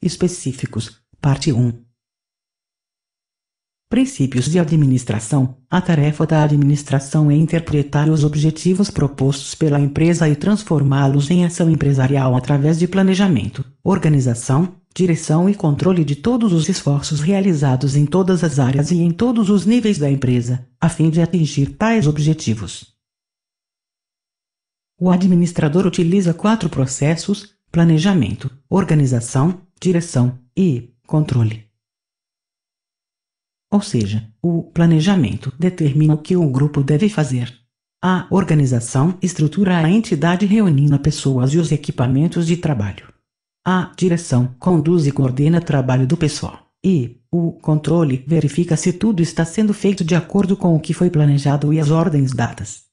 Específicos, Parte 1. Princípios de administração. A tarefa da administração é interpretar os objetivos propostos pela empresa e transformá-los em ação empresarial através de planejamento, organização, direção e controle de todos os esforços realizados em todas as áreas e em todos os níveis da empresa, a fim de atingir tais objetivos. O administrador utiliza 4 processos: planejamento, organização, direção e controle. Ou seja, o planejamento determina o que o grupo deve fazer. A organização estrutura a entidade reunindo pessoas e os equipamentos de trabalho. A direção conduz e coordena o trabalho do pessoal. E o controle verifica se tudo está sendo feito de acordo com o que foi planejado e as ordens dadas.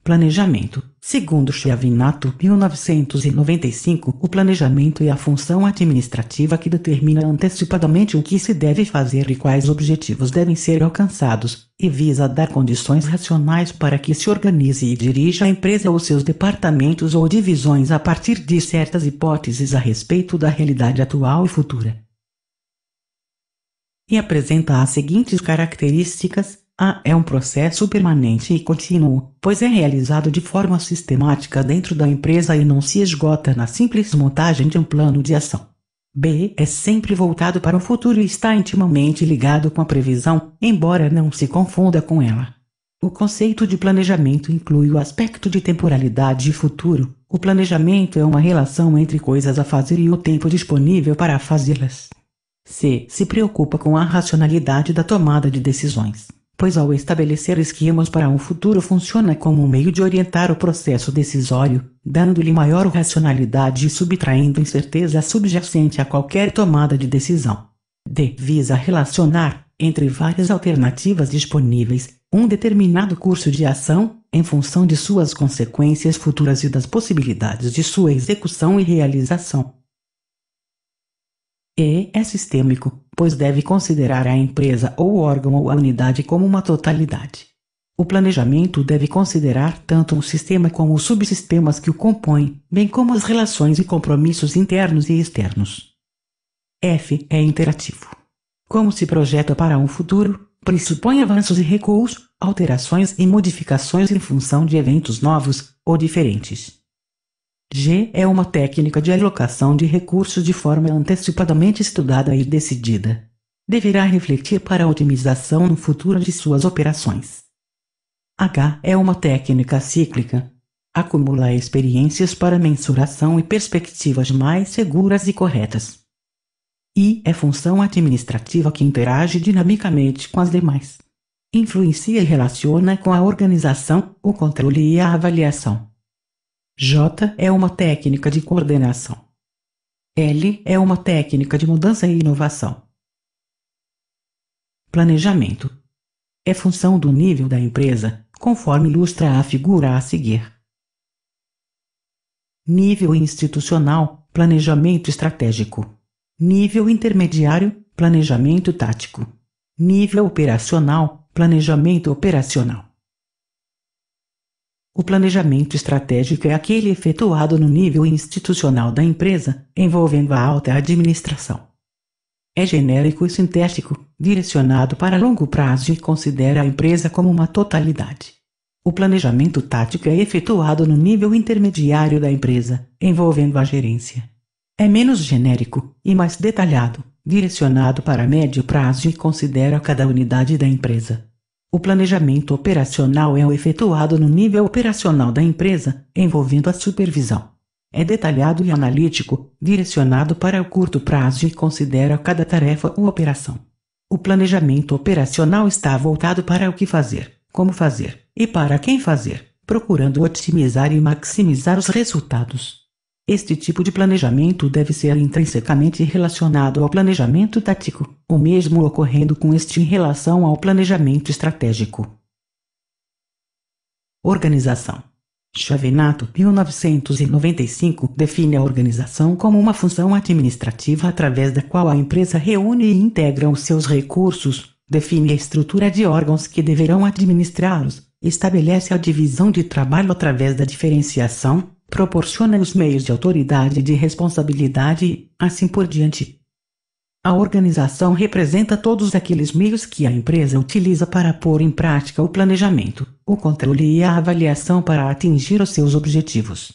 Planejamento. Segundo Schiavinato, 1995, o planejamento é a função administrativa que determina antecipadamente o que se deve fazer e quais objetivos devem ser alcançados, e visa dar condições racionais para que se organize e dirija a empresa ou seus departamentos ou divisões a partir de certas hipóteses a respeito da realidade atual e futura. E apresenta as seguintes características. A é um processo permanente e contínuo, pois é realizado de forma sistemática dentro da empresa e não se esgota na simples montagem de um plano de ação. B é sempre voltado para o futuro e está intimamente ligado com a previsão, embora não se confunda com ela. O conceito de planejamento inclui o aspecto de temporalidade e futuro. O planejamento é uma relação entre coisas a fazer e o tempo disponível para fazê-las. C se preocupa com a racionalidade da tomada de decisões, pois ao estabelecer esquemas para um futuro funciona como um meio de orientar o processo decisório, dando-lhe maior racionalidade e subtraindo incerteza subjacente a qualquer tomada de decisão. D visa relacionar, entre várias alternativas disponíveis, um determinado curso de ação, em função de suas consequências futuras e das possibilidades de sua execução e realização. E é sistêmico, pois deve considerar a empresa ou o órgão ou a unidade como uma totalidade. O planejamento deve considerar tanto o sistema como os subsistemas que o compõem, bem como as relações e compromissos internos e externos. F é interativo. Como se projeta para um futuro, pressupõe avanços e recuos, alterações e modificações em função de eventos novos ou diferentes. G é uma técnica de alocação de recursos de forma antecipadamente estudada e decidida. Deverá refletir para a otimização no futuro de suas operações. H é uma técnica cíclica. Acumula experiências para mensuração e perspectivas mais seguras e corretas. I é função administrativa que interage dinamicamente com as demais. Influencia e relaciona com a organização, o controle e a avaliação. J é uma técnica de coordenação. L é uma técnica de mudança e inovação. Planejamento. É função do nível da empresa, conforme ilustra a figura a seguir. Nível institucional, planejamento estratégico. Nível intermediário, planejamento tático. Nível operacional, planejamento operacional. O planejamento estratégico é aquele efetuado no nível institucional da empresa, envolvendo a alta administração. É genérico e sintético, direcionado para longo prazo e considera a empresa como uma totalidade. O planejamento tático é efetuado no nível intermediário da empresa, envolvendo a gerência. É menos genérico e mais detalhado, direcionado para médio prazo e considera cada unidade da empresa. O planejamento operacional é o efetuado no nível operacional da empresa, envolvendo a supervisão. É detalhado e analítico, direcionado para o curto prazo e considera cada tarefa ou operação. O planejamento operacional está voltado para o que fazer, como fazer e para quem fazer, procurando otimizar e maximizar os resultados. Este tipo de planejamento deve ser intrinsecamente relacionado ao planejamento tático, o mesmo ocorrendo com este em relação ao planejamento estratégico. Organização. Schiavinato, 1995, define a organização como uma função administrativa através da qual a empresa reúne e integra os seus recursos, define a estrutura de órgãos que deverão administrá-los, estabelece a divisão de trabalho através da diferenciação, proporciona os meios de autoridade e de responsabilidade e, assim por diante. A organização representa todos aqueles meios que a empresa utiliza para pôr em prática o planejamento, o controle e a avaliação para atingir os seus objetivos.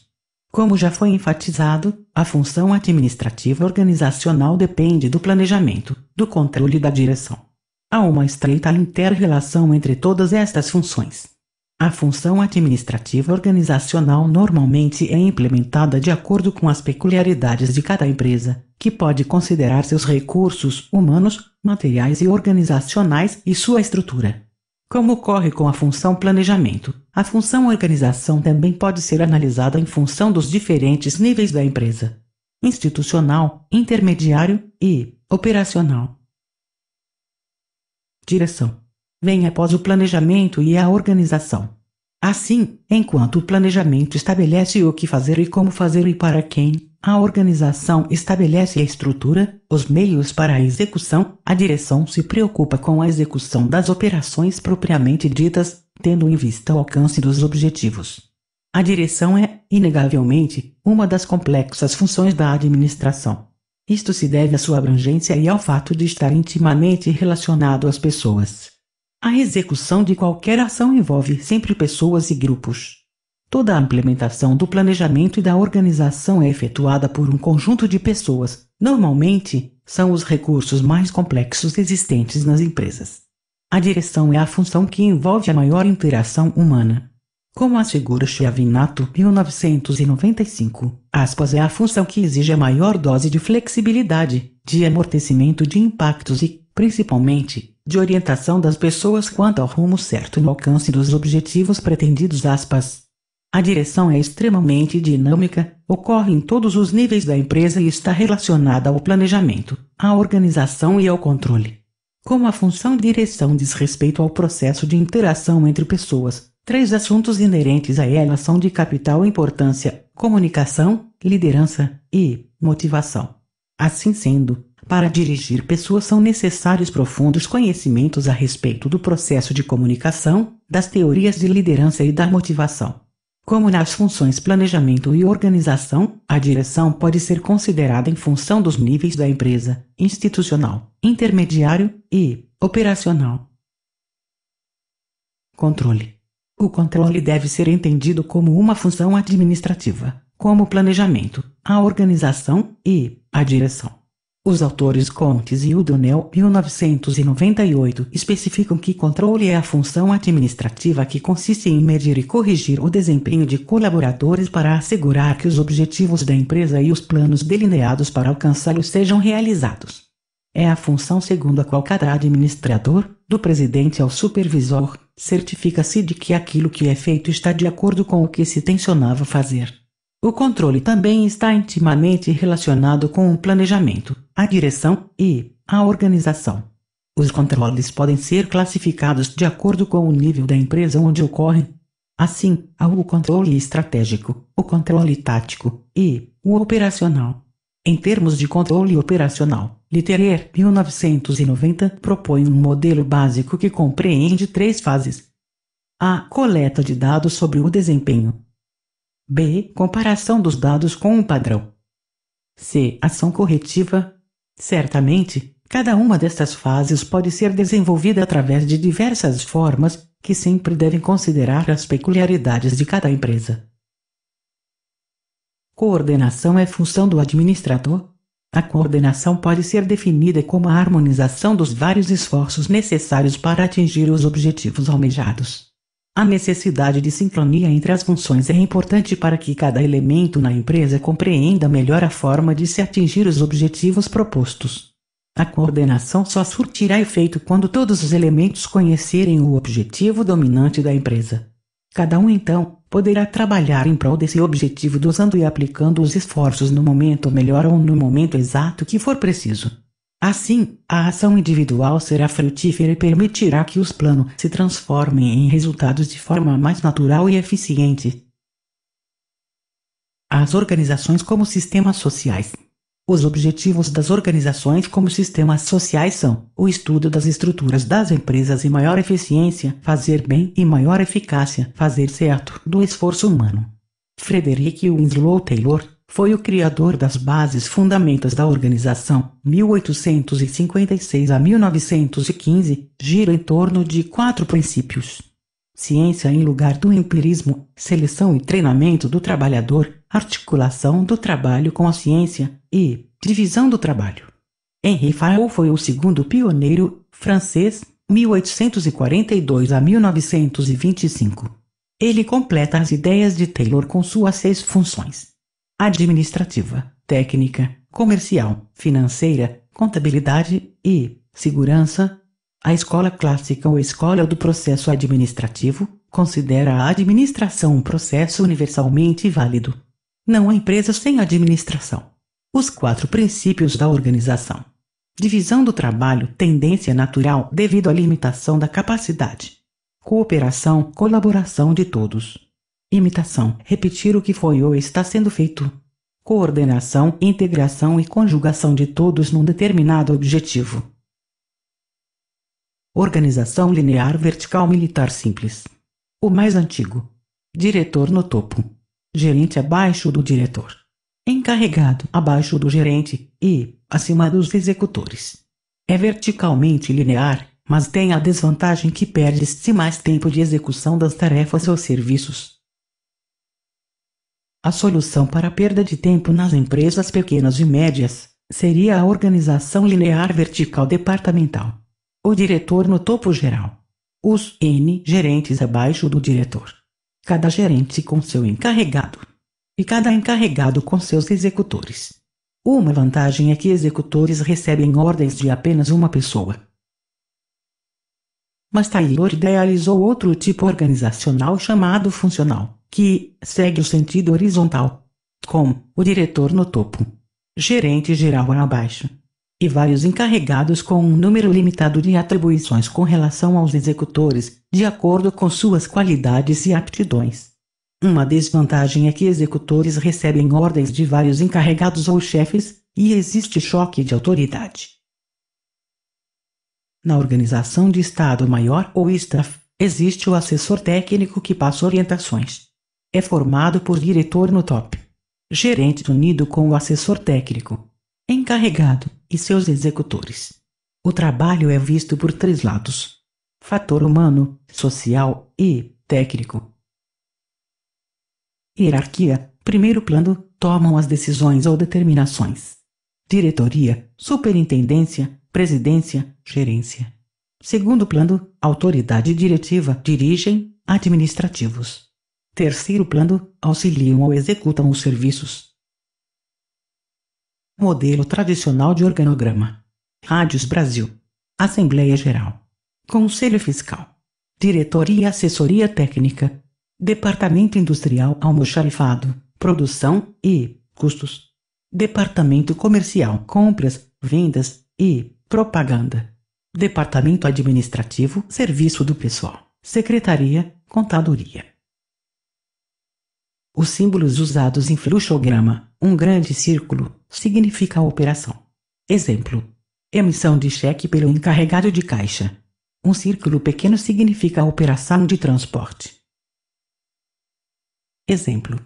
Como já foi enfatizado, a função administrativa organizacional depende do planejamento, do controle e da direção. Há uma estreita inter-relação entre todas estas funções. A função administrativa organizacional normalmente é implementada de acordo com as peculiaridades de cada empresa, que pode considerar seus recursos humanos, materiais e organizacionais e sua estrutura. Como ocorre com a função planejamento, a função organização também pode ser analisada em função dos diferentes níveis da empresa: institucional, intermediário e operacional. Direção. Vem após o planejamento e a organização. Assim, enquanto o planejamento estabelece o que fazer e como fazer e para quem, a organização estabelece a estrutura, os meios para a execução, a direção se preocupa com a execução das operações propriamente ditas, tendo em vista o alcance dos objetivos. A direção é, inegavelmente, uma das complexas funções da administração. Isto se deve à sua abrangência e ao fato de estar intimamente relacionado às pessoas. A execução de qualquer ação envolve sempre pessoas e grupos. Toda a implementação do planejamento e da organização é efetuada por um conjunto de pessoas, normalmente, são os recursos mais complexos existentes nas empresas. A direção é a função que envolve a maior interação humana. Como assegura Chiavinato, 1995, é a função que exige a maior dose de flexibilidade, de amortecimento de impactos e, principalmente, de orientação das pessoas quanto ao rumo certo no alcance dos objetivos pretendidos. A direção é extremamente dinâmica, ocorre em todos os níveis da empresa e está relacionada ao planejamento, à organização e ao controle. Como a função direção diz respeito ao processo de interação entre pessoas, 3 assuntos inerentes a ela são de capital importância: comunicação, liderança e motivação. Assim sendo, para dirigir pessoas são necessários profundos conhecimentos a respeito do processo de comunicação, das teorias de liderança e da motivação. Como nas funções planejamento e organização, a direção pode ser considerada em função dos níveis da empresa: institucional, intermediário e operacional. Controle. O controle deve ser entendido como uma função administrativa, como o planejamento, a organização e a direção. Os autores Contes e O'Donnell, 1998, especificam que controle é a função administrativa que consiste em medir e corrigir o desempenho de colaboradores para assegurar que os objetivos da empresa e os planos delineados para alcançá-los sejam realizados. É a função segundo a qual cada administrador, do presidente ao supervisor, certifica-se de que aquilo que é feito está de acordo com o que se tensionava fazer. O controle também está intimamente relacionado com o planejamento, a direção e a organização. Os controles podem ser classificados de acordo com o nível da empresa onde ocorrem. Assim, há o controle estratégico, o controle tático e o operacional. Em termos de controle operacional, Litterer, 1990, propõe um modelo básico que compreende 3 fases. A. Coleta de dados sobre o desempenho. B. Comparação dos dados com um padrão. C. Ação corretiva. Certamente, cada uma destas fases pode ser desenvolvida através de diversas formas, que sempre devem considerar as peculiaridades de cada empresa. Coordenação é função do administrador. A coordenação pode ser definida como a harmonização dos vários esforços necessários para atingir os objetivos almejados. A necessidade de sincronia entre as funções é importante para que cada elemento na empresa compreenda melhor a forma de se atingir os objetivos propostos. A coordenação só surtirá efeito quando todos os elementos conhecerem o objetivo dominante da empresa. Cada um, então, poderá trabalhar em prol desse objetivo usando e aplicando os esforços no momento melhor ou no momento exato que for preciso. Assim, a ação individual será frutífera e permitirá que os planos se transformem em resultados de forma mais natural e eficiente. As organizações como sistemas sociais. Os objetivos das organizações como sistemas sociais são o estudo das estruturas das empresas e maior eficiência, fazer bem e maior eficácia, fazer certo, do esforço humano. Frederick Winslow Taylor foi o criador das bases fundamentais da organização. 1856 a 1915 gira em torno de 4 princípios: ciência em lugar do empirismo, seleção e treinamento do trabalhador, articulação do trabalho com a ciência e divisão do trabalho. Henri Fayol foi o segundo pioneiro francês, 1842 a 1925. Ele completa as ideias de Taylor com suas 6 funções: administrativa, técnica, comercial, financeira, contabilidade e segurança. A escola clássica ou escola do processo administrativo considera a administração um processo universalmente válido. Não há empresa sem administração. Os 4 princípios da organização: divisão do trabalho, tendência natural devido à limitação da capacidade. Cooperação, colaboração de todos. Imitação, repetir o que foi ou está sendo feito. Coordenação, integração e conjugação de todos num determinado objetivo. Organização linear vertical militar simples. O mais antigo. Diretor no topo. Gerente abaixo do diretor. Encarregado abaixo do gerente e acima dos executores. É verticalmente linear, mas tem a desvantagem que perde-se mais tempo de execução das tarefas ou serviços. A solução para a perda de tempo nas empresas pequenas e médias seria a organização linear vertical departamental. O diretor no topo geral. Os N gerentes abaixo do diretor. Cada gerente com seu encarregado. E cada encarregado com seus executores. Uma vantagem é que executores recebem ordens de apenas uma pessoa. Mas Taylor idealizou outro tipo organizacional chamado funcional, que segue o sentido horizontal, com o diretor no topo, gerente geral abaixo, e vários encarregados com um número limitado de atribuições com relação aos executores, de acordo com suas qualidades e aptidões. Uma desvantagem é que executores recebem ordens de vários encarregados ou chefes, e existe choque de autoridade. Na organização de Estado-Maior ou staff, existe o assessor técnico que passa orientações. É formado por diretor no top, gerente unido com o assessor técnico, encarregado e seus executores. O trabalho é visto por 3 lados: fator humano, social e técnico. Hierarquia: primeiro plano, tomam as decisões ou determinações. Diretoria, superintendência, presidência, gerência. Segundo plano, autoridade diretiva, dirigem, administrativos. Terceiro plano, auxiliam ou executam os serviços. Modelo tradicional de organograma. Rádios Brasil. Assembleia Geral. Conselho Fiscal. Diretoria e Assessoria Técnica. Departamento Industrial Almoxarifado, Produção e Custos. Departamento Comercial, Compras, Vendas e Propaganda. Departamento Administrativo, Serviço do Pessoal, Secretaria, Contadoria. Os símbolos usados em fluxograma: um grande círculo, significa a operação. Exemplo: emissão de cheque pelo encarregado de caixa. Um círculo pequeno significa a operação de transporte. Exemplo: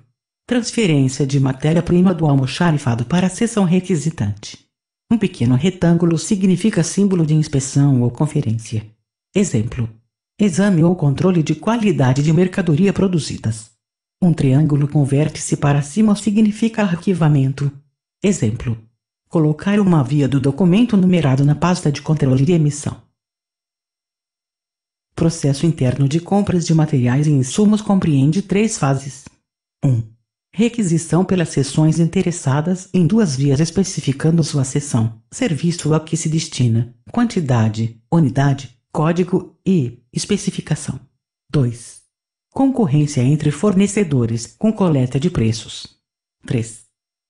transferência de matéria-prima do almoxarifado para a seção requisitante. Um pequeno retângulo significa símbolo de inspeção ou conferência. Exemplo: exame ou controle de qualidade de mercadoria produzidas. Um triângulo com vértice para cima significa arquivamento. Exemplo: colocar uma via do documento numerado na pasta de controle de emissão. Processo interno de compras de materiais e insumos compreende 3 fases. 1. Requisição pelas seções interessadas em 2 vias especificando sua seção, serviço a que se destina, quantidade, unidade, código e especificação. 2. Concorrência entre fornecedores com coleta de preços. 3.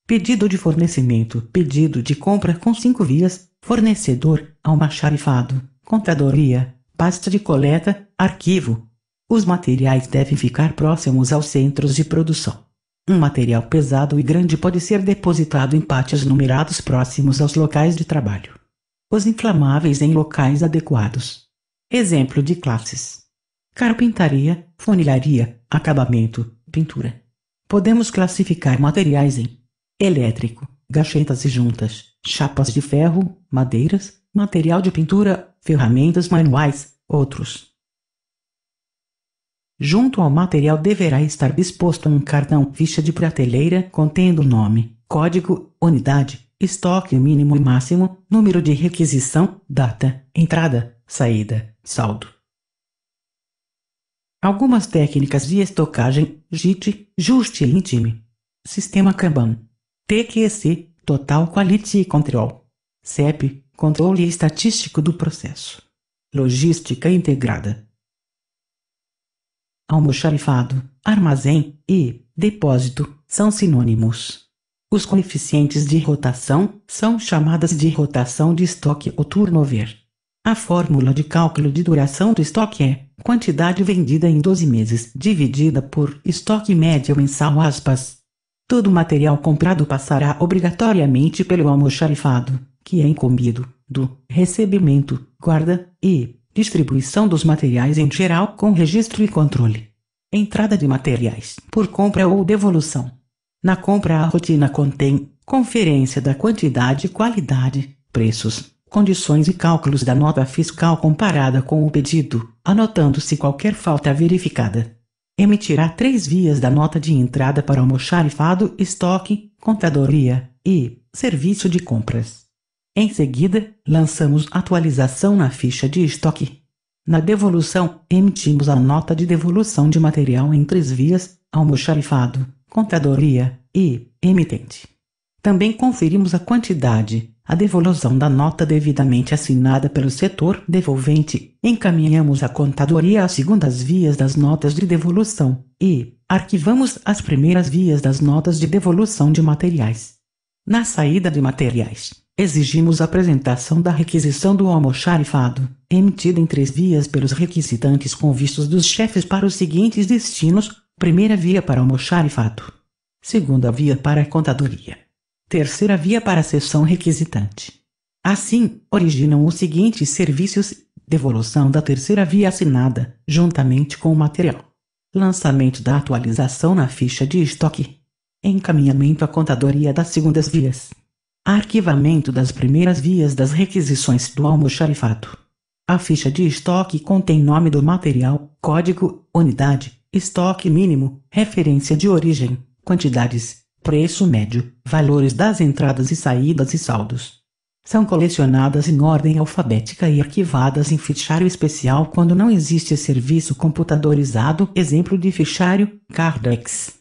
Pedido de fornecimento, pedido de compra com 5 vias, fornecedor, almoxarifado, contadoria, pasta de coleta, arquivo. Os materiais devem ficar próximos aos centros de produção. Um material pesado e grande pode ser depositado em pátios numerados próximos aos locais de trabalho. Os inflamáveis em locais adequados. Exemplo de classes: carpintaria, funilaria, acabamento, pintura. Podemos classificar materiais em elétrico, gachetas e juntas, chapas de ferro, madeiras, material de pintura, ferramentas manuais, outros. Junto ao material deverá estar disposto um cartão ficha de prateleira contendo nome, código, unidade, estoque mínimo e máximo, número de requisição, data, entrada, saída, saldo. Algumas técnicas de estocagem: JIT, Just in Time. Sistema Kanban. TQC, Total Quality Control. CEP, Controle Estatístico do Processo. Logística Integrada. Almoxarifado, armazém e depósito são sinônimos. Os coeficientes de rotação são chamadas de rotação de estoque ou turnover. A fórmula de cálculo de duração do estoque é quantidade vendida em 12 meses dividida por estoque médio mensal aspas. Todo material comprado passará obrigatoriamente pelo almoxarifado, que é incumbido do recebimento, guarda e distribuição dos materiais em geral com registro e controle. Entrada de materiais por compra ou devolução. Na compra a rotina contém conferência da quantidade e qualidade, preços, condições e cálculos da nota fiscal comparada com o pedido, anotando-se qualquer falta verificada. Emitirá 3 vias da nota de entrada para almoxarifado, estoque, contadoria e serviço de compras. Em seguida, lançamos atualização na ficha de estoque. Na devolução, emitimos a nota de devolução de material em 3 vias, almoxarifado, contadoria e emitente. Também conferimos a quantidade, a devolução da nota devidamente assinada pelo setor devolvente, encaminhamos a contadoria às segundas vias das notas de devolução e arquivamos as primeiras vias das notas de devolução de materiais. Na saída de materiais, exigimos a apresentação da requisição do almoxarifado, emitida em 3 vias pelos requisitantes com vistos dos chefes para os seguintes destinos: primeira via para almoxarifado, segunda via para a contadoria, terceira via para a seção requisitante. Assim, originam os seguintes serviços: devolução da terceira via assinada, juntamente com o material. Lançamento da atualização na ficha de estoque. Encaminhamento à contadoria das segundas vias. Arquivamento das primeiras vias das requisições do almoxarifado. A ficha de estoque contém nome do material, código, unidade, estoque mínimo, referência de origem, quantidades, preço médio, valores das entradas e saídas e saldos. São colecionadas em ordem alfabética e arquivadas em fichário especial quando não existe serviço computadorizado. Exemplo de fichário: Cardex.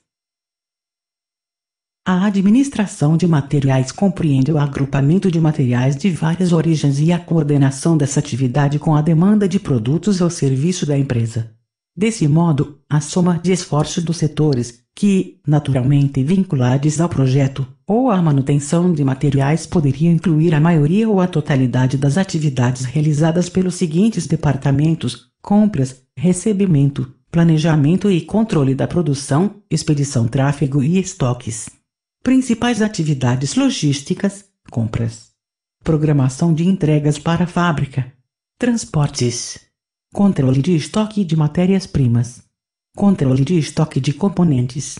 A administração de materiais compreende o agrupamento de materiais de várias origens e a coordenação dessa atividade com a demanda de produtos ou serviço da empresa. Desse modo, a soma de esforços dos setores, que, naturalmente vinculados ao projeto, ou à manutenção de materiais poderia incluir a maioria ou a totalidade das atividades realizadas pelos seguintes departamentos: compras, recebimento, planejamento e controle da produção, expedição, tráfego e estoques. Principais atividades logísticas: compras, programação de entregas para a fábrica, transportes, controle de estoque de matérias-primas, controle de estoque de componentes,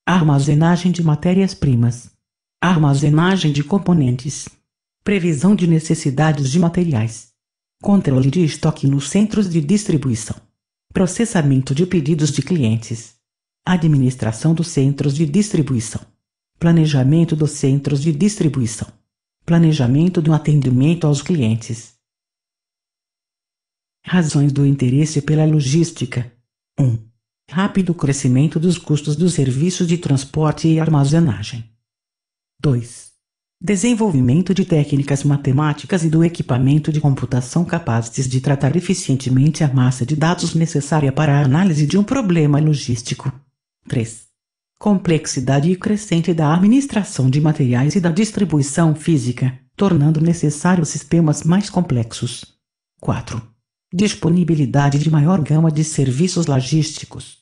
armazenagem de matérias-primas, armazenagem de componentes, previsão de necessidades de materiais, controle de estoque nos centros de distribuição, processamento de pedidos de clientes, administração dos centros de distribuição, planejamento dos centros de distribuição, planejamento do atendimento aos clientes. Razões do interesse pela logística. 1. Rápido crescimento dos custos dos serviços de transporte e armazenagem. 2. Desenvolvimento de técnicas matemáticas e do equipamento de computação capazes de tratar eficientemente a massa de dados necessária para a análise de um problema logístico. 3. Complexidade crescente da administração de materiais e da distribuição física, tornando necessários sistemas mais complexos. 4. Disponibilidade de maior gama de serviços logísticos.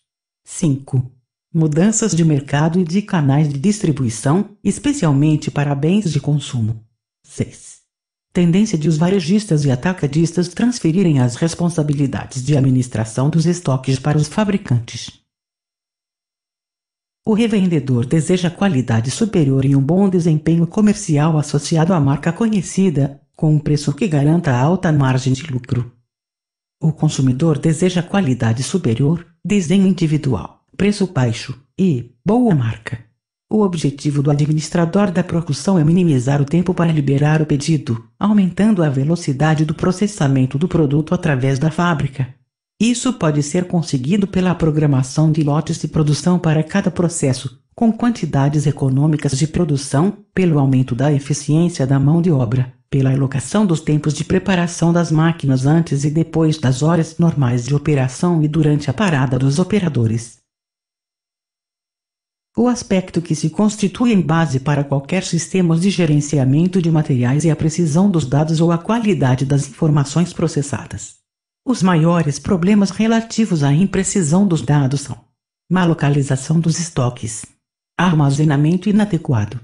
5. Mudanças de mercado e de canais de distribuição, especialmente para bens de consumo. 6. Tendência de os varejistas e atacadistas transferirem as responsabilidades de administração dos estoques para os fabricantes. O revendedor deseja qualidade superior e um bom desempenho comercial associado à marca conhecida, com um preço que garanta alta margem de lucro. O consumidor deseja qualidade superior, desenho individual, preço baixo e boa marca. O objetivo do administrador da produção é minimizar o tempo para liberar o pedido, aumentando a velocidade do processamento do produto através da fábrica. Isso pode ser conseguido pela programação de lotes de produção para cada processo, com quantidades econômicas de produção, pelo aumento da eficiência da mão de obra, pela alocação dos tempos de preparação das máquinas antes e depois das horas normais de operação e durante a parada dos operadores. O aspecto que se constitui em base para qualquer sistema de gerenciamento de materiais é a precisão dos dados ou a qualidade das informações processadas. Os maiores problemas relativos à imprecisão dos dados são: má localização dos estoques, armazenamento inadequado,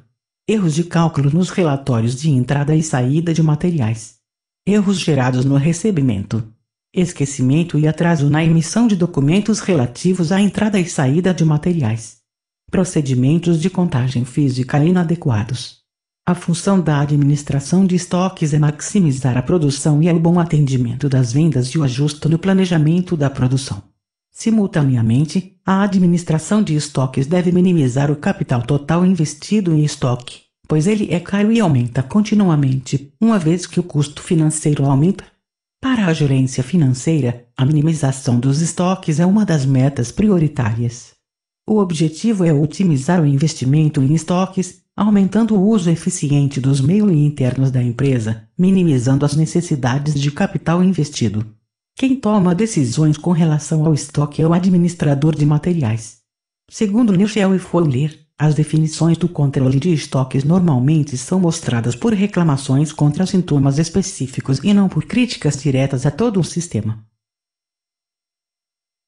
erros de cálculo nos relatórios de entrada e saída de materiais, erros gerados no recebimento, esquecimento e atraso na emissão de documentos relativos à entrada e saída de materiais, procedimentos de contagem física inadequados. A função da administração de estoques é maximizar a produção e o bom atendimento das vendas e o ajuste no planejamento da produção. Simultaneamente, a administração de estoques deve minimizar o capital total investido em estoque, pois ele é caro e aumenta continuamente, uma vez que o custo financeiro aumenta. Para a gerência financeira, a minimização dos estoques é uma das metas prioritárias. O objetivo é otimizar o investimento em estoques, aumentando o uso eficiente dos meios internos da empresa, minimizando as necessidades de capital investido. Quem toma decisões com relação ao estoque é o administrador de materiais. Segundo Nichel e Fowler, as definições do controle de estoques normalmente são mostradas por reclamações contra sintomas específicos e não por críticas diretas a todo o sistema.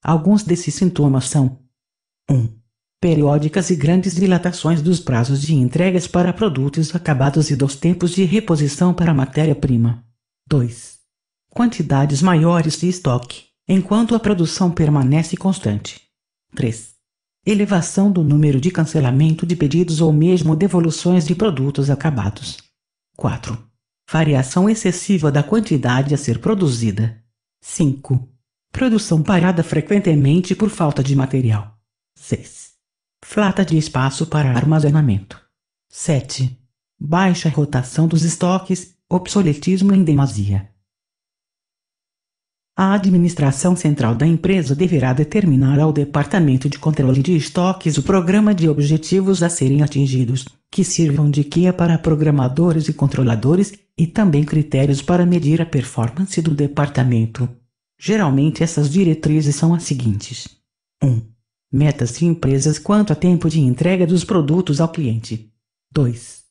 Alguns desses sintomas são: 1. Periódicas e grandes dilatações dos prazos de entregas para produtos acabados e dos tempos de reposição para matéria-prima. 2. Quantidades maiores de estoque, enquanto a produção permanece constante. 3. Elevação do número de cancelamento de pedidos ou mesmo devoluções de produtos acabados. 4. Variação excessiva da quantidade a ser produzida. 5. Produção parada frequentemente por falta de material. 6. Falta de espaço para armazenamento. 7. Baixa rotação dos estoques, obsoletismo em demasia. A administração central da empresa deverá determinar ao Departamento de Controle de Estoques o programa de objetivos a serem atingidos, que sirvam de guia para programadores e controladores, e também critérios para medir a performance do departamento. Geralmente essas diretrizes são as seguintes: 1. Metas de empresas quanto a tempo de entrega dos produtos ao cliente. 2.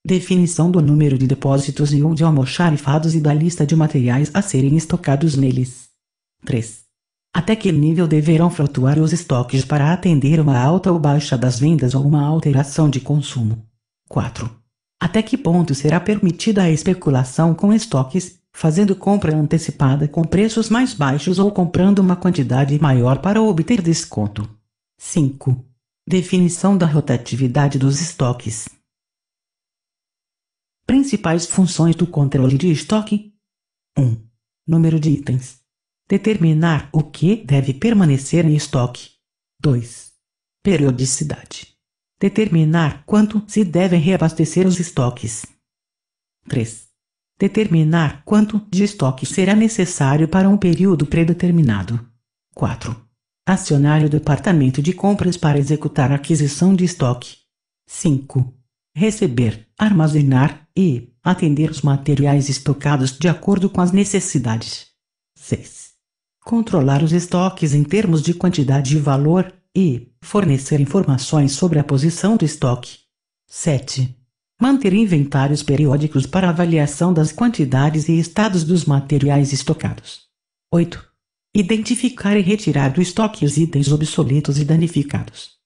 Definição do número de depósitos e ou de almoxarifados e da lista de materiais a serem estocados neles. 3. Até que nível deverão flutuar os estoques para atender uma alta ou baixa das vendas ou uma alteração de consumo. 4. Até que ponto será permitida a especulação com estoques, fazendo compra antecipada com preços mais baixos ou comprando uma quantidade maior para obter desconto. 5. Definição da rotatividade dos estoques. Principais funções do controle de estoque: 1. Número de itens. Determinar o que deve permanecer em estoque. 2. Periodicidade. Determinar quanto se devem reabastecer os estoques. 3. Determinar quanto de estoque será necessário para um período predeterminado. 4. Acionar o departamento de compras para executar a aquisição de estoque. 5. Receber, armazenar e atender os materiais estocados de acordo com as necessidades. 6. Controlar os estoques em termos de quantidade e valor e fornecer informações sobre a posição do estoque. 7. Manter inventários periódicos para avaliação das quantidades e estados dos materiais estocados. 8. Identificar e retirar do estoque os itens obsoletos e danificados.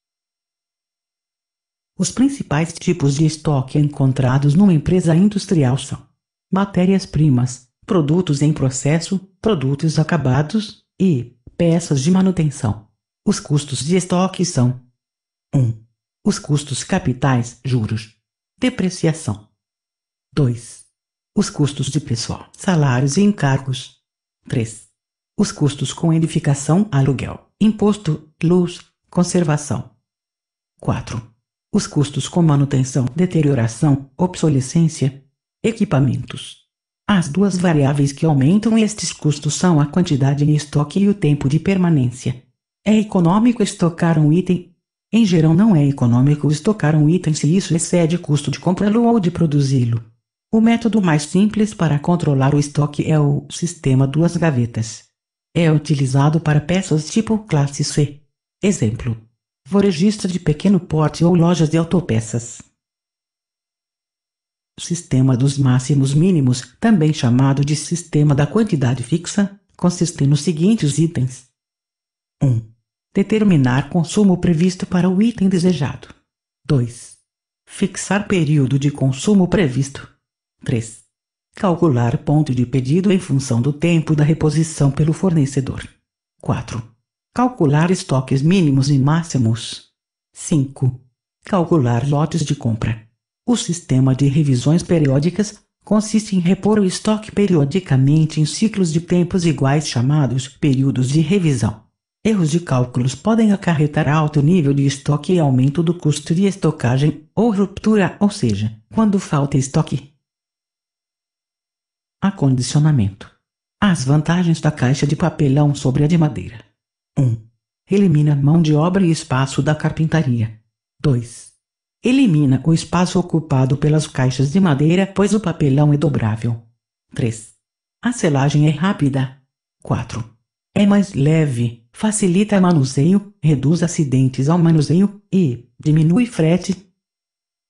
Os principais tipos de estoque encontrados numa empresa industrial são: matérias-primas, produtos em processo, produtos acabados e peças de manutenção. Os custos de estoque são: 1. Os custos capitais, juros, depreciação. 2. Os custos de pessoal, salários e encargos. 3. Os custos com edificação, aluguel, imposto, luz, conservação. 4. Os custos com manutenção, deterioração, obsolescência, equipamentos. As duas variáveis que aumentam estes custos são a quantidade em estoque e o tempo de permanência. É econômico estocar um item? Em geral, não é econômico estocar um item se isso excede o custo de comprá-lo ou de produzi-lo. O método mais simples para controlar o estoque é o sistema duas gavetas. É utilizado para peças tipo classe C. Exemplo: varejista de pequeno porte ou lojas de autopeças. Sistema dos máximos mínimos, também chamado de sistema da quantidade fixa, consiste nos seguintes itens. 1. Determinar consumo previsto para o item desejado. 2. Fixar período de consumo previsto. 3. Calcular ponto de pedido em função do tempo da reposição pelo fornecedor. 4. Calcular estoques mínimos e máximos. 5. Calcular lotes de compra. O sistema de revisões periódicas consiste em repor o estoque periodicamente em ciclos de tempos iguais chamados períodos de revisão. Erros de cálculos podem acarretar alto nível de estoque e aumento do custo de estocagem, ou ruptura, ou seja, quando falta estoque. Acondicionamento. As vantagens da caixa de papelão sobre a de madeira. 1. Elimina mão de obra e espaço da carpintaria. 2. Elimina o espaço ocupado pelas caixas de madeira, pois o papelão é dobrável. 3. A selagem é rápida. 4. É mais leve, facilita o manuseio, reduz acidentes ao manuseio e diminui frete.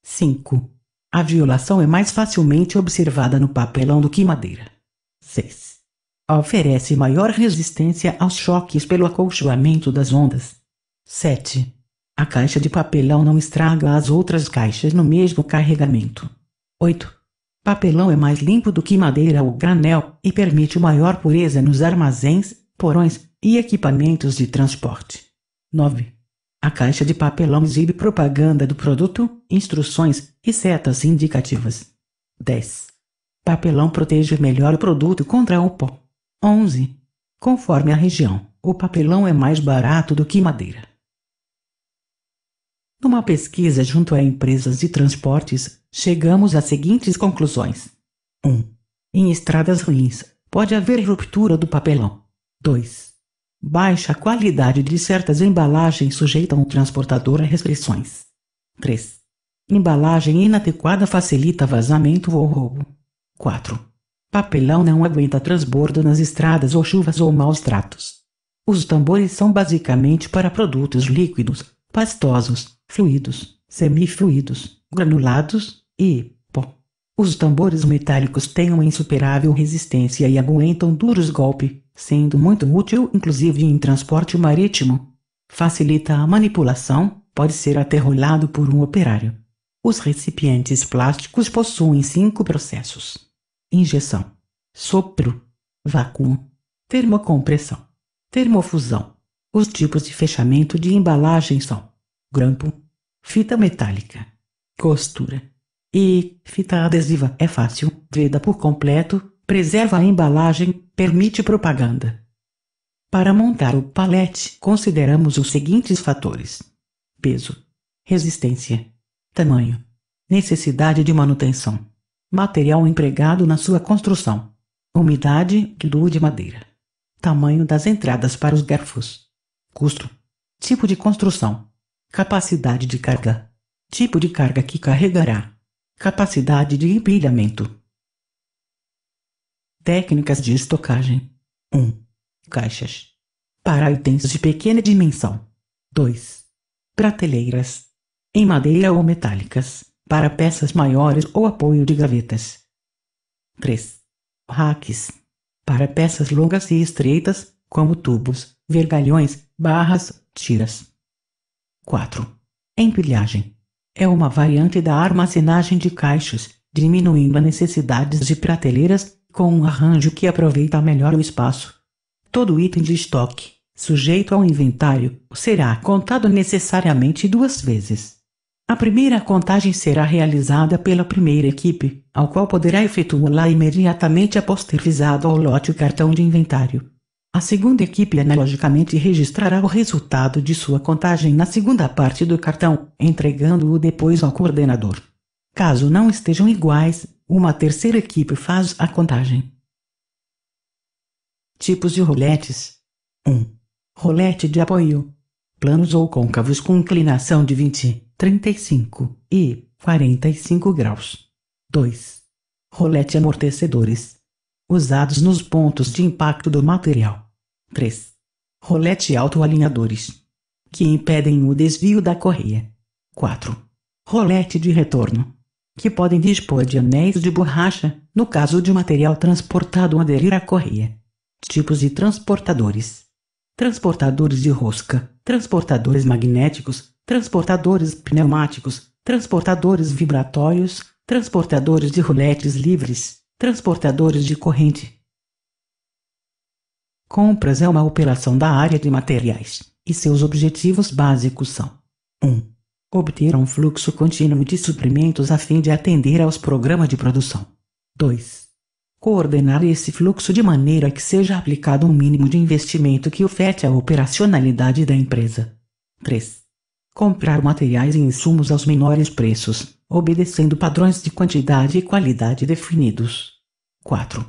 5. A violação é mais facilmente observada no papelão do que madeira. 6. Oferece maior resistência aos choques pelo acolchoamento das ondas. 7. A caixa de papelão não estraga as outras caixas no mesmo carregamento. 8. Papelão é mais limpo do que madeira ou granel e permite maior pureza nos armazéns, porões e equipamentos de transporte. 9. A caixa de papelão exibe propaganda do produto, instruções e setas indicativas. 10. Papelão protege melhor o produto contra o pó. 11. Conforme a região, o papelão é mais barato do que madeira. Numa pesquisa junto a empresas de transportes, chegamos às seguintes conclusões. 1. Em estradas ruins, pode haver ruptura do papelão. 2. Baixa qualidade de certas embalagens sujeitam o transportador a restrições. 3. Embalagem inadequada facilita vazamento ou roubo. 4. Papelão não aguenta transbordo nas estradas ou chuvas ou maus tratos. Os tambores são basicamente para produtos líquidos, pastosos, fluidos, semifluidos, granulados e pó. Os tambores metálicos têm uma insuperável resistência e aguentam duros golpes, sendo muito útil inclusive em transporte marítimo. Facilita a manipulação, pode ser até rolado por um operário. Os recipientes plásticos possuem 5 processos: injeção, sopro, vácuo, termocompressão, termofusão. Os tipos de fechamento de embalagem são grampo, fita metálica, costura e fita adesiva. É fácil, veda por completo, preserva a embalagem, permite propaganda. Para montar o palete, consideramos os seguintes fatores: peso, resistência, tamanho, necessidade de manutenção, material empregado na sua construção, umidade, glue de madeira, tamanho das entradas para os garfos, custo, tipo de construção, capacidade de carga, tipo de carga que carregará, capacidade de empilhamento. Técnicas de estocagem. 1. Caixas. Para itens de pequena dimensão. 2. Prateleiras. Em madeira ou metálicas, para peças maiores ou apoio de gavetas. 3. Racks. Para peças longas e estreitas, como tubos, vergalhões, barras, tiras. 4. Empilhagem. É uma variante da armazenagem de caixas, diminuindo a necessidade de prateleiras, com um arranjo que aproveita melhor o espaço. Todo item de estoque, sujeito ao inventário, será contado necessariamente 2 vezes. A primeira contagem será realizada pela primeira equipe, ao qual poderá efetuá-la imediatamente após ter visado ao lote o cartão de inventário. A segunda equipe analogicamente registrará o resultado de sua contagem na segunda parte do cartão, entregando-o depois ao coordenador. Caso não estejam iguais, uma terceira equipe faz a contagem. Tipos de roletes. 1. Rolete de apoio. Planos ou côncavos com inclinação de 20, 35 e 45 graus. 2. Rolete amortecedores. Usados nos pontos de impacto do material. 3. Rolete autoalinhadores, que impedem o desvio da correia. 4. Rolete de retorno, que podem dispor de anéis de borracha, no caso de material transportado aderir à correia. Tipos de transportadores. Transportadores de rosca, transportadores magnéticos, transportadores pneumáticos, transportadores vibratórios, transportadores de roletes livres, transportadores de corrente. Compras é uma operação da área de materiais, e seus objetivos básicos são: 1. Obter um fluxo contínuo de suprimentos a fim de atender aos programas de produção. 2. Coordenar esse fluxo de maneira que seja aplicado um mínimo de investimento que afete a operacionalidade da empresa. 3. Comprar materiais e insumos aos menores preços, obedecendo padrões de quantidade e qualidade definidos. 4.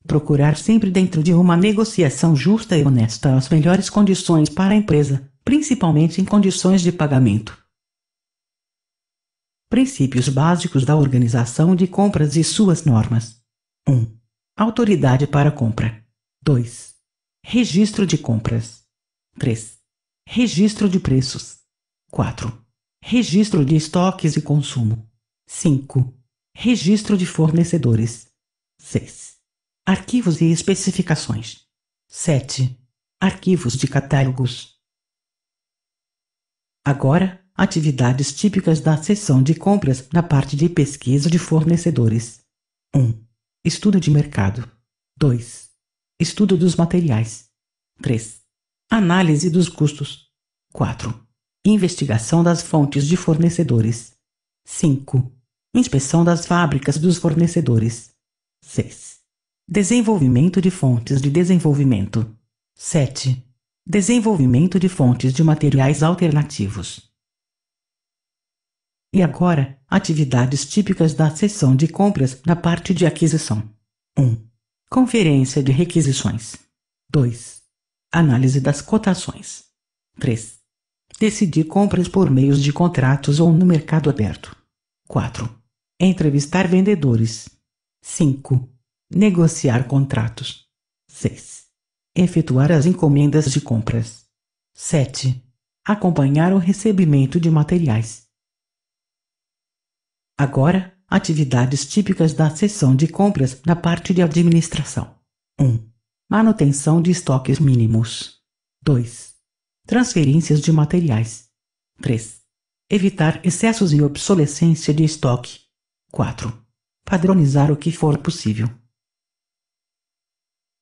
Procurar sempre dentro de uma negociação justa e honesta as melhores condições para a empresa, principalmente em condições de pagamento. Princípios básicos da organização de compras e suas normas. 1. Autoridade para compra. 2. Registro de compras. 3. Registro de preços. 4. Registro de estoques e consumo. 5. Registro de fornecedores. 6. Arquivos e especificações. 7. Arquivos de catálogos. Agora, atividades típicas da seção de compras na parte de pesquisa de fornecedores. 1. Estudo de mercado. 2. Estudo dos materiais. 3. Análise dos custos. 4. Investigação das fontes de fornecedores. 5. Inspeção das fábricas dos fornecedores. 6. Desenvolvimento de fontes de desenvolvimento. 7. Desenvolvimento de fontes de materiais alternativos. E agora, atividades típicas da seção de compras na parte de aquisição. 1. Conferência de requisições. 2. Análise das cotações. 3. Decidir compras por meios de contratos ou no mercado aberto. 4. Entrevistar vendedores. 5. Negociar contratos. 6. Efetuar as encomendas de compras. 7. Acompanhar o recebimento de materiais. Agora, atividades típicas da seção de compras na parte de administração. 1. Manutenção de estoques mínimos. 2. Transferências de materiais. 3. Evitar excessos e obsolescência de estoque. 4. Padronizar o que for possível.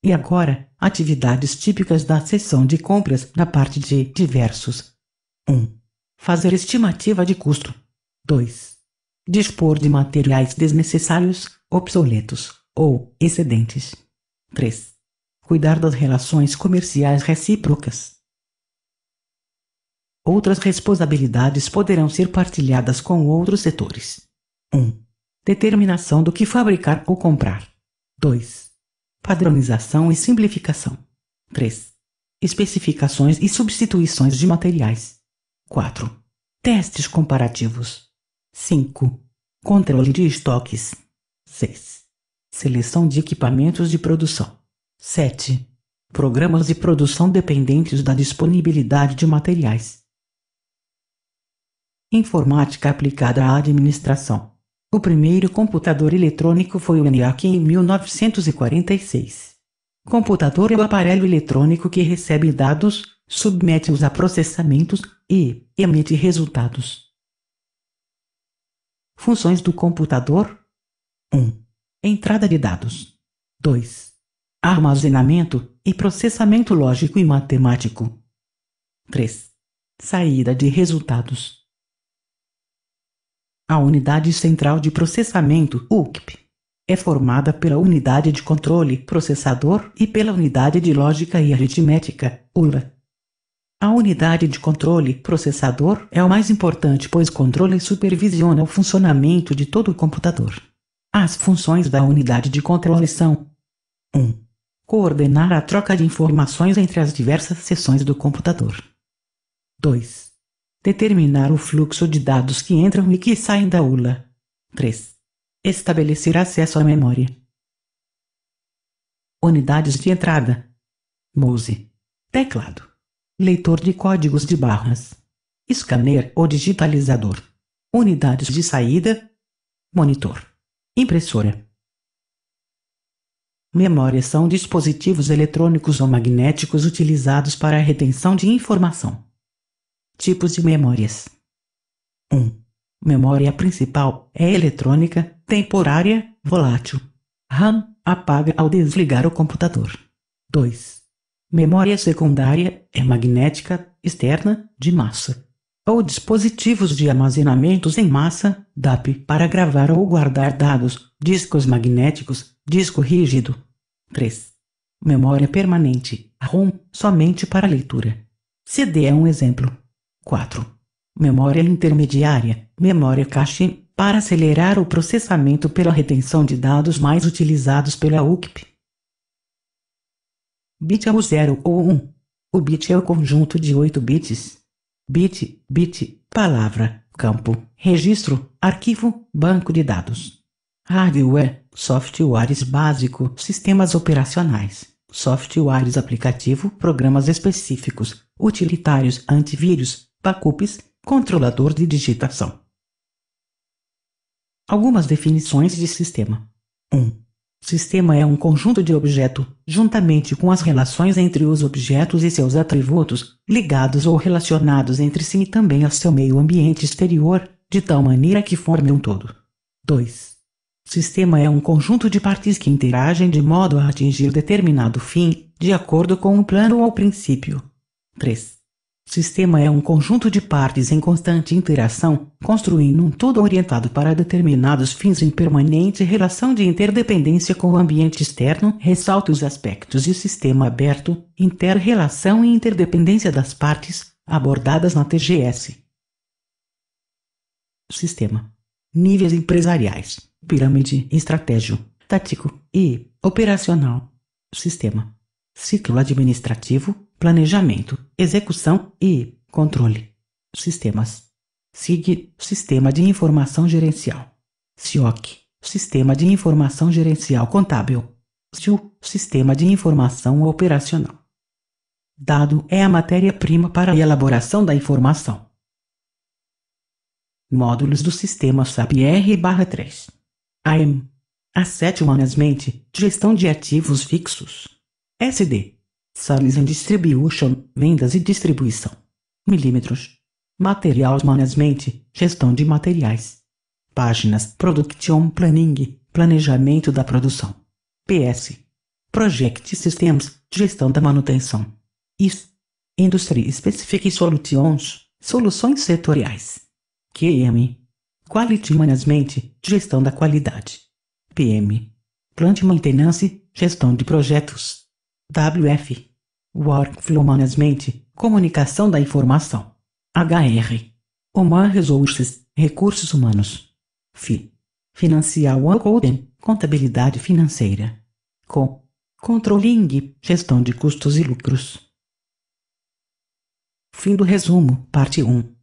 E agora, atividades típicas da seção de compras na parte de diversos. 1. Fazer estimativa de custo. 2. Dispor de materiais desnecessários, obsoletos ou excedentes. 3. Cuidar das relações comerciais recíprocas. Outras responsabilidades poderão ser partilhadas com outros setores. 1. Determinação do que fabricar ou comprar. 2. Padronização e simplificação. 3. Especificações e substituições de materiais. 4. Testes comparativos. 5. Controle de estoques. 6. Seleção de equipamentos de produção. 7. Programas de produção dependentes da disponibilidade de materiais. Informática aplicada à administração. O primeiro computador eletrônico foi o ENIAC em 1946. Computador é o aparelho eletrônico que recebe dados, submete-os a processamentos e emite resultados. Funções do computador: 1. Entrada de dados. 2. Armazenamento e processamento lógico e matemático. 3. Saída de resultados. A Unidade Central de Processamento, UCP, é formada pela Unidade de Controle Processador e pela Unidade de Lógica e Aritmética, ULA. A Unidade de Controle Processador é o mais importante, pois controla e supervisiona o funcionamento de todo o computador. As funções da Unidade de Controle são: 1. Coordenar a troca de informações entre as diversas seções do computador. 2. Determinar o fluxo de dados que entram e que saem da ULA. 3. Estabelecer acesso à memória. Unidades de entrada: mouse, teclado, leitor de códigos de barras, scanner ou digitalizador. Unidades de saída: monitor, impressora. Memórias são dispositivos eletrônicos ou magnéticos utilizados para a retenção de informação. Tipos de memórias: 1. Memória principal é eletrônica, temporária, volátil. RAM apaga ao desligar o computador. 2. Memória secundária é magnética, externa, de massa. Ou dispositivos de armazenamentos em massa, DAP, para gravar ou guardar dados, discos magnéticos, disco rígido. 3. Memória permanente, ROM, somente para leitura. CD é um exemplo. 4. Memória intermediária, memória cache, para acelerar o processamento pela retenção de dados mais utilizados pela UCP. Bit é o 0 ou 1. O bit é o conjunto de 8 bits. Bit, palavra, campo, registro, arquivo, banco de dados. Hardware, softwares básico, sistemas operacionais, softwares aplicativo, programas específicos, utilitários, antivírus, backups, controlador de digitação. Algumas definições de sistema. 1. Sistema é um conjunto de objetos, juntamente com as relações entre os objetos e seus atributos, ligados ou relacionados entre si e também ao seu meio ambiente exterior, de tal maneira que formem um todo. 2. Sistema é um conjunto de partes que interagem de modo a atingir determinado fim, de acordo com um plano ou princípio. 3. Sistema é um conjunto de partes em constante interação, construindo um todo orientado para determinados fins em permanente relação de interdependência com o ambiente externo. Ressalta os aspectos de sistema aberto, inter-relação e interdependência das partes, abordadas na TGS. Sistema. Níveis empresariais, pirâmide, estratégico, tático e operacional. Sistema. Ciclo administrativo, planejamento, execução e controle. Sistemas. SIG, Sistema de Informação Gerencial. SIOC, Sistema de Informação Gerencial Contábil. SIU, Sistema de Informação Operacional. Dado é a matéria-prima para a elaboração da informação. Módulos do Sistema SAP R/3. AM. Asset Management, Gestão de Ativos Fixos. SD. Sales and Distribution, Vendas e Distribuição. Milímetros. Materials Management, Gestão de Materiais. Páginas, Production Planning, Planejamento da Produção. PS. Project Systems, Gestão da Manutenção. IS. Industry Specific Solutions, Soluções Setoriais. QM. Quality Management, Gestão da Qualidade. PM. Plant Maintenance, Gestão de Projetos. WF. Workflow Management, Comunicação da Informação. HR. Human Resources, Recursos Humanos. FI. Financial Accounting, Contabilidade Financeira. Controlling, Gestão de Custos e Lucros. Fim do resumo, parte 1.